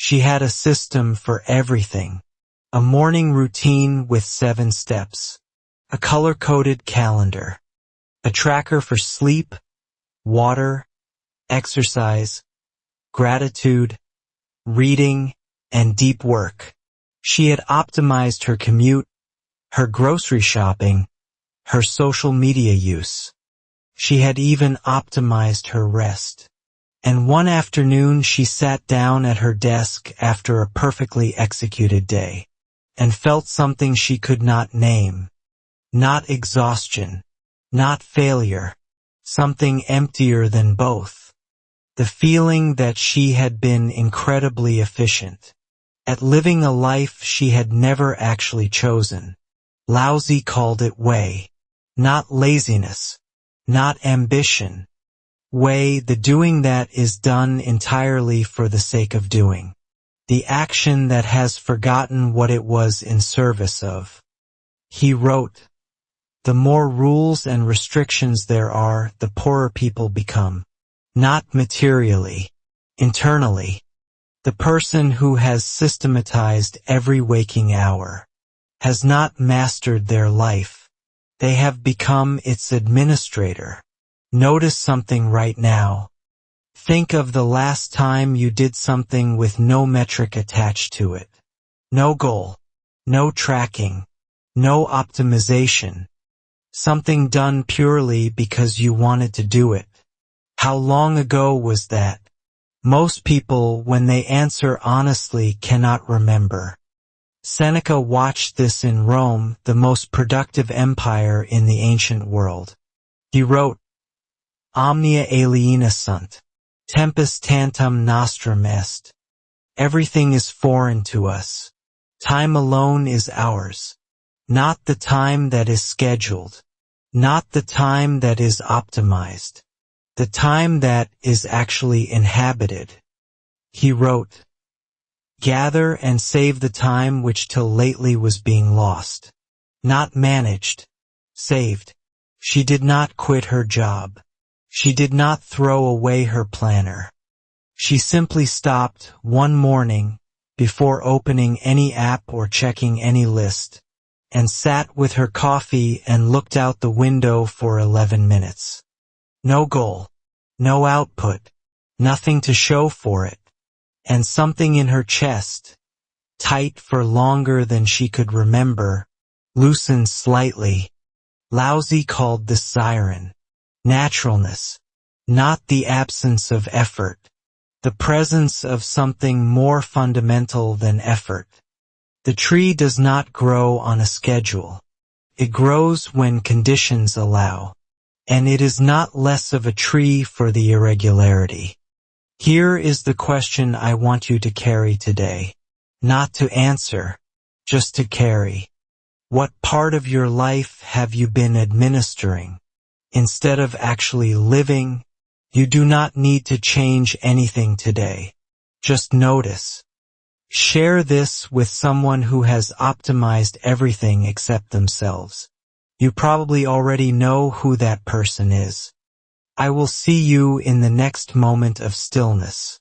She had a system for everything. A morning routine with 7 steps. A color-coded calendar. A tracker for sleep, water, exercise, gratitude, reading, and deep work. She had optimized her commute, her grocery shopping, her social media use. She had even optimized her rest. And one afternoon she sat down at her desk after a perfectly executed day, and felt something she could not name. Not exhaustion, not failure, something emptier than both. The feeling that she had been incredibly efficient at living a life she had never actually chosen. Laozi called it way, not laziness, not ambition. Way, the doing that is done entirely for the sake of doing. The action that has forgotten what it was in service of. He wrote, "The more rules and restrictions there are, the poorer people become. Not materially, internally. The person who has systematized every waking hour has not mastered their life. They have become its administrator." Notice something right now. Think of the last time you did something with no metric attached to it. No goal, no tracking, no optimization. Something done purely because you wanted to do it. How long ago was that? Most people, when they answer honestly, cannot remember. Seneca watched this in Rome, the most productive empire in the ancient world. He wrote, "Omnia aliena sunt. Tempus tantum nostrum est." Everything is foreign to us. Time alone is ours. Not the time that is scheduled. Not the time that is optimized. The time that is actually inhabited. He wrote, "Gather and save the time which till lately was being lost." Not managed. Saved. She did not quit her job. She did not throw away her planner. She simply stopped one morning, before opening any app or checking any list, and sat with her coffee and looked out the window for 11 minutes. No goal, no output, nothing to show for it, and something in her chest, tight for longer than she could remember, loosened slightly. Laozi called this ziran. Naturalness, not the absence of effort, the presence of something more fundamental than effort. The tree does not grow on a schedule. It grows when conditions allow, and it is not less of a tree for the irregularity. Here is the question I want you to carry today. Not to answer, just to carry. What part of your life have you been administering? Instead of actually living, you do not need to change anything today. Just notice. Share this with someone who has optimized everything except themselves. You probably already know who that person is. I will see you in the next moment of stillness.